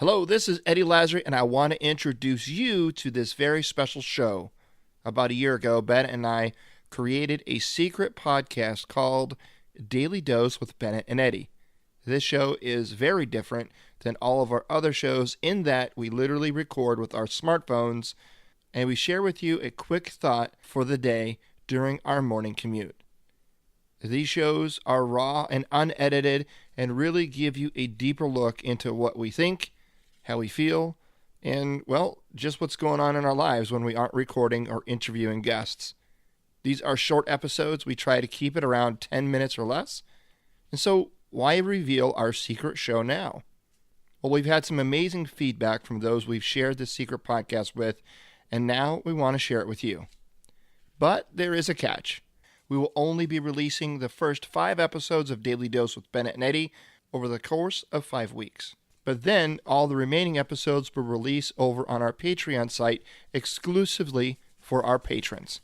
Hello, this is Eddie Lazary, and I want to introduce you to this very special show. About a year ago, Bennett and I created a secret podcast called Daily Dose with Bennett and Eddie. This show is very different than all of our other shows in that we literally record with our smartphones, and we share with you a quick thought for the day during our morning commute. These shows are raw and unedited and really give you a deeper look into what we think, how we feel, and, well, just what's going on in our lives when we aren't recording or interviewing guests. These are short episodes. We try to keep it around 10 minutes or less. And so, why reveal our secret show now? Well, we've had some amazing feedback from those we've shared this secret podcast with, and now we want to share it with you. But there is a catch. We will only be releasing the first 5 episodes of Daily Dose with Bennett and Eddie over the course of 5 weeks. But then all the remaining episodes will release over on our Patreon site exclusively for our patrons.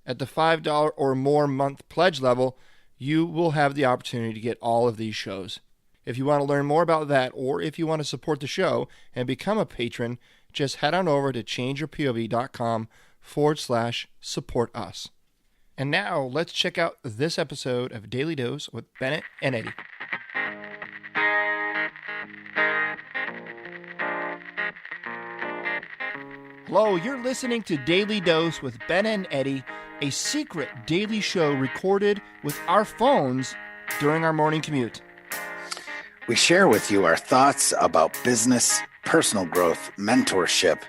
At the $5 or more month pledge level, you will have the opportunity to get all of these shows. If you want to learn more about that, or if you want to support the show and become a patron, just head on over to changeyourpov.com/support us. And now let's check out this episode of Daily Dose with Bennett and Eddie. Hello, you're listening to Daily Dose with Bennett and Eddie, a secret daily show recorded with our phones during our morning commute. We share with you our thoughts about business, personal growth, mentorship,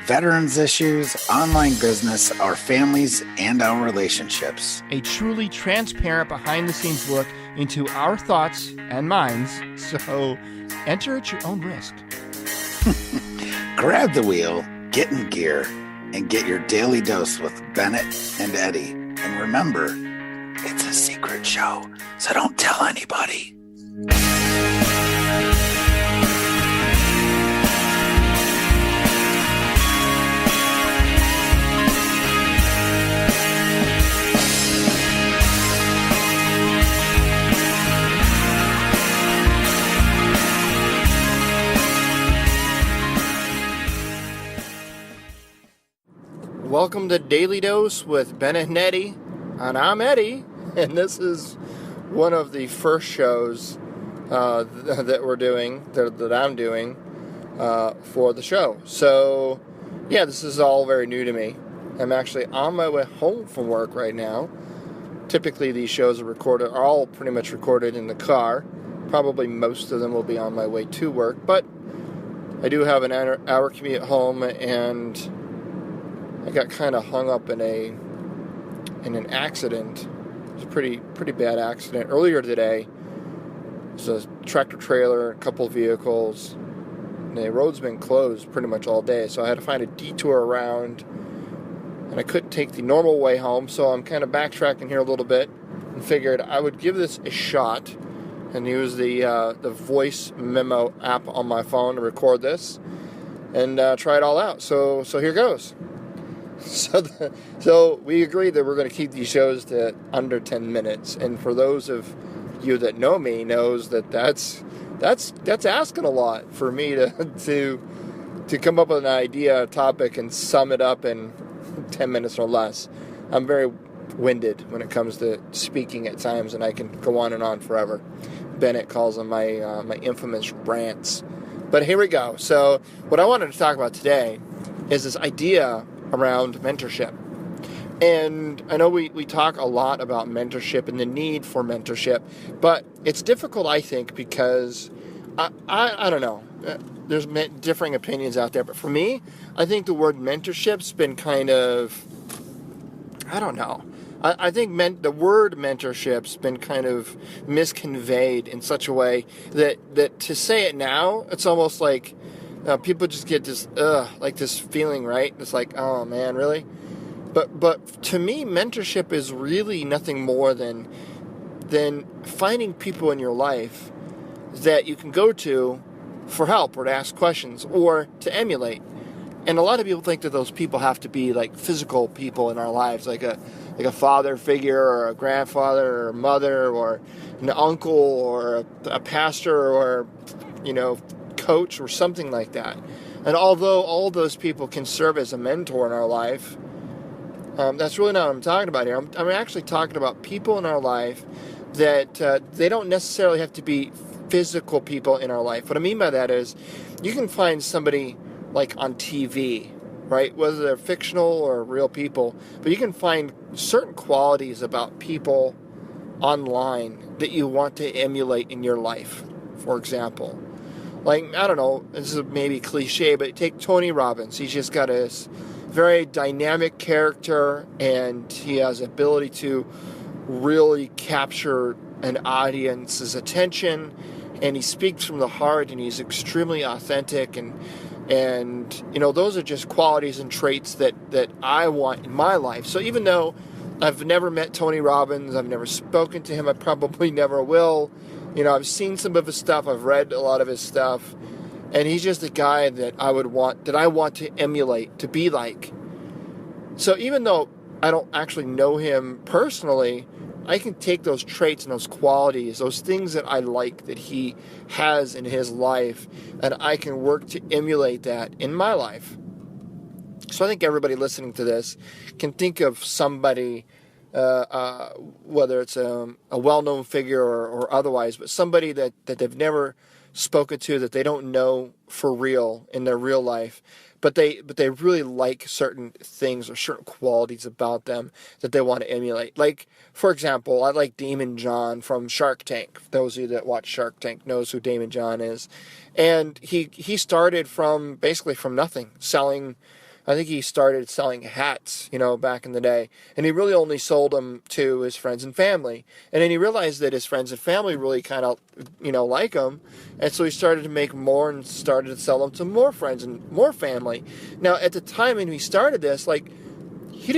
veterans issues, online business, our families, and our relationships. A truly transparent behind-the-scenes look into our thoughts and minds, so enter at your own risk. Grab the wheel, get in gear, and get your daily dose with Bennett and Eddie. And remember, it's a secret show, so don't tell anybody. Welcome to Daily Dose with Bennett and Eddie, and I'm Eddie, and this is one of the first shows that we're doing, that I'm doing for the show. So, yeah, this is all very new to me. I'm actually on my way home from work right now. Typically, these shows are all pretty much recorded in the car. Probably most of them will be on my way to work, but I do have an hour commute home, and I got kind of hung up in an accident. It was a pretty bad accident earlier today. It was a tractor trailer, a couple of vehicles. And the road's been closed pretty much all day, so I had to find a detour around, and I couldn't take the normal way home, so I'm kind of backtracking here a little bit and figured I would give this a shot and use the voice memo app on my phone to record this and try it all out. So here goes. So we agreed that we're going to keep these shows to under 10 minutes. And for those of you that know me, knows that that's asking a lot for me to come up with an idea, a topic, and sum it up in 10 minutes or less. I'm very winded when it comes to speaking at times, and I can go on and on forever. Bennett calls them my infamous rants. But here we go. So what I wanted to talk about today is this idea around mentorship. And I know we talk a lot about mentorship and the need for mentorship, but it's difficult, I think, because I don't know. There's differing opinions out there, but for me, I think the word mentorship's been kind of, I don't know. I think the word mentorship's been kind of misconveyed in such a way that to say it now, it's almost like people just get this this feeling, right? It's like, oh man, really? But to me, mentorship is really nothing more than finding people in your life that you can go to for help or to ask questions or to emulate. And a lot of people think that those people have to be like physical people in our lives, like a father figure or a grandfather or a mother or an uncle or a pastor or coach or something like that. And although all those people can serve as a mentor in our life, that's really not what I'm talking about here. I'm actually talking about people in our life that they don't necessarily have to be physical people in our life. What I mean by that is you can find somebody like on TV, right? Whether they're fictional or real people, but you can find certain qualities about people online that you want to emulate in your life. For example, like, I don't know, this is maybe cliche, but take Tony Robbins. He's just got this very dynamic character, and he has ability to really capture an audience's attention, and he speaks from the heart, and he's extremely authentic, and those are just qualities and traits that I want in my life. So even though I've never met Tony Robbins, I've never spoken to him, I probably never will, I've seen some of his stuff, I've read a lot of his stuff, and he's just a guy that I want to emulate, to be like. So even though I don't actually know him personally, I can take those traits and those qualities, those things that I like that he has in his life, and I can work to emulate that in my life. So I think everybody listening to this can think of somebody, whether it's a well-known figure or otherwise, but somebody that they've never spoken to, that they don't know for real in their real life, but they really like certain things or certain qualities about them that they want to emulate. Like, for example, I like Daymond John from Shark Tank. Those of you that watch Shark Tank knows who Daymond John is. And he started basically from nothing, I think he started selling hats, back in the day. And he really only sold them to his friends and family. And then he realized that his friends and family really kind of, like him. And so he started to make more and started to sell them to more friends and more family. Now, at the time when he started this, he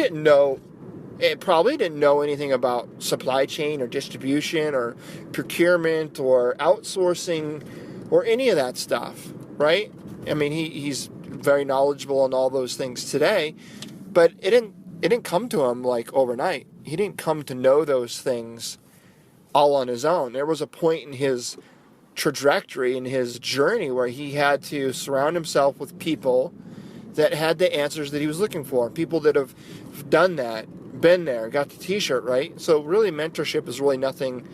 probably didn't know anything about supply chain or distribution or procurement or outsourcing or any of that stuff, right? I mean, he's very knowledgeable on all those things today, but it didn't come to him like overnight. He didn't come to know those things all on his own. There was a point in his trajectory, in his journey, where he had to surround himself with people that had the answers that he was looking for, people that have done that, been there, got the t-shirt, right? So really mentorship is really nothing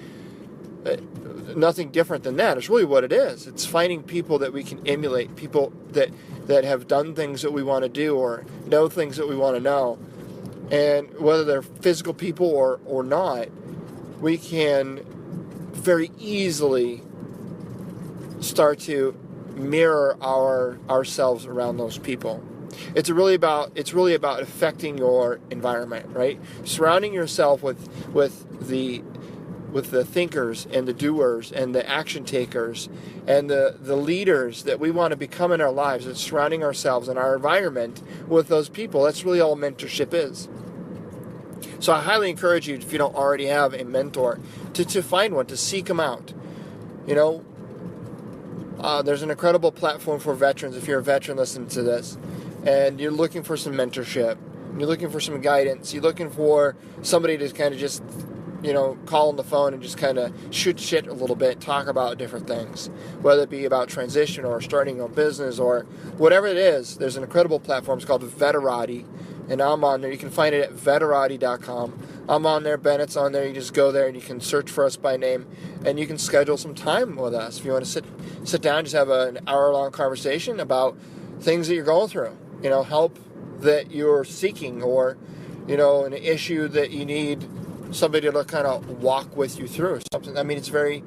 different than that. It's really what it is. It's finding people that we can emulate, people that have done things that we want to do or know things that we want to know. And whether they're physical people or not, we can very easily start to mirror ourselves around those people. It's really about affecting your environment, right? Surrounding yourself with the thinkers and the doers and the action takers and the leaders that we want to become in our lives, and surrounding ourselves and our environment with those people. That's really all mentorship is. So I highly encourage you, if you don't already have a mentor, to find one, to seek them out. There's an incredible platform for veterans. If you're a veteran listening to this and you're looking for some mentorship, you're looking for some guidance, you're looking for somebody to kind of just call on the phone and just kind of shoot shit a little bit, talk about different things, whether it be about transition or starting your own business or whatever it is. There's an incredible platform. It's called Veterati, and I'm on there. You can find it at veterati.com. I'm on there. Bennett's on there. You just go there and you can search for us by name, and you can schedule some time with us. If you want to sit down, just have an hour-long conversation about things that you're going through, help that you're seeking, or, an issue that you need somebody to kind of walk with you through something. I mean, it's really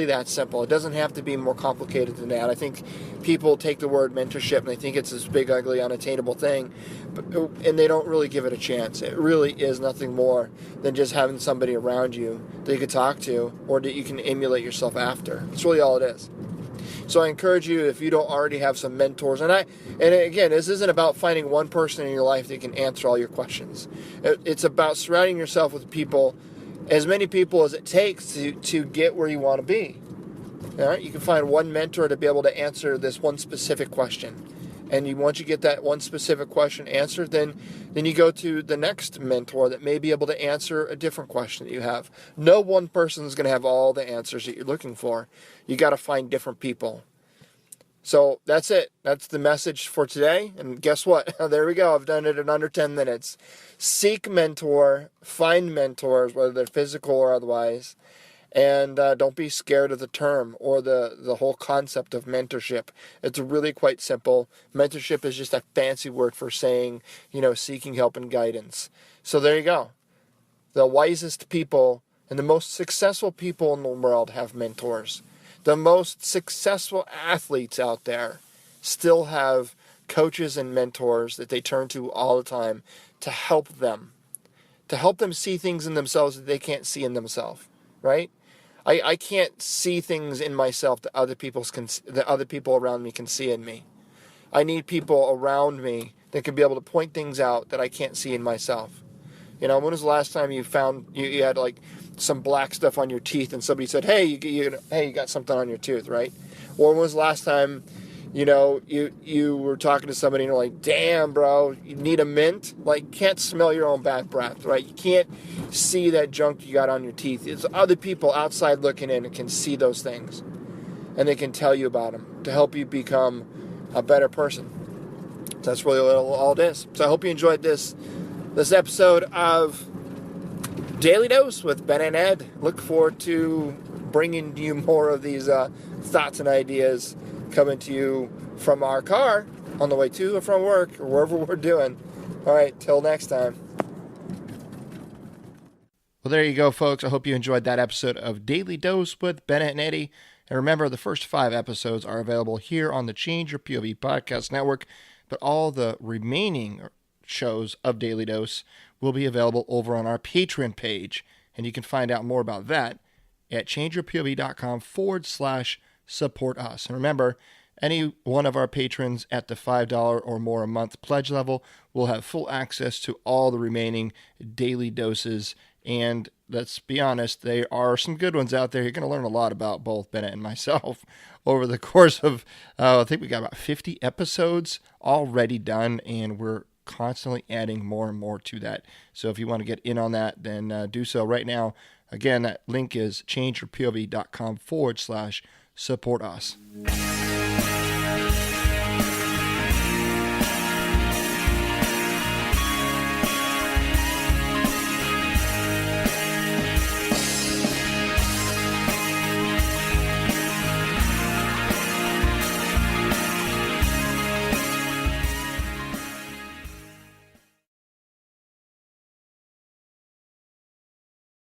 that simple. It doesn't have to be more complicated than that. I think people take the word mentorship and they think it's this big, ugly, unattainable thing, and they don't really give it a chance. It really is nothing more than just having somebody around you that you can talk to or that you can emulate yourself after. That's really all it is. So I encourage you, if you don't already have some mentors, and again, this isn't about finding one person in your life that can answer all your questions. It's about surrounding yourself with people, as many people as it takes to get where you want to be. All right? You can find one mentor to be able to answer this one specific question. And once you get that one specific question answered, then you go to the next mentor that may be able to answer a different question that you have. No one person is going to have all the answers that you're looking for. You got to find different people. So that's it. That's the message for today. And guess what? There we go. I've done it in under 10 minutes. Seek mentor, find mentors, whether they're physical or otherwise. And don't be scared of the term or the whole concept of mentorship. It's really quite simple. Mentorship is just a fancy word for saying, seeking help and guidance. So there you go. The wisest people and the most successful people in the world have mentors. The most successful athletes out there still have coaches and mentors that they turn to all the time to help them see things in themselves that they can't see in themselves, right? I can't see things in myself that other people around me can see in me. I need people around me that can be able to point things out that I can't see in myself. When was the last time you found you had like some black stuff on your teeth and somebody said, hey, you got something on your tooth, right? Or when was the last time, you were talking to somebody and you're like, damn, bro, you need a mint? Like, can't smell your own back breath, right? You can't see that junk you got on your teeth. It's other people outside looking in and can see those things. And they can tell you about them to help you become a better person. So that's really all it is. So I hope you enjoyed this episode of Daily Dose with Bennett and Ed. Look forward to bringing you more of these thoughts and ideas coming to you from our car on the way to or from work or wherever we're doing. All right, till next time. Well, there you go, folks. I hope you enjoyed that episode of Daily Dose with Bennett and Eddie. And remember, the first 5 episodes are available here on the Change Your POV Podcast Network, but all the remaining shows of Daily Dose will be available over on our Patreon page. And you can find out more about that at changeyourpov.com/support us. And remember, any one of our patrons at the $5 or more a month pledge level will have full access to all the remaining daily doses. And let's be honest, there are some good ones out there. You're going to learn a lot about both Bennett and myself over the course of, I think we got about 50 episodes already done, and we're constantly adding more and more to that. So if you want to get in on that, then do so right now. Again, that link is changeyourpov.com/support us.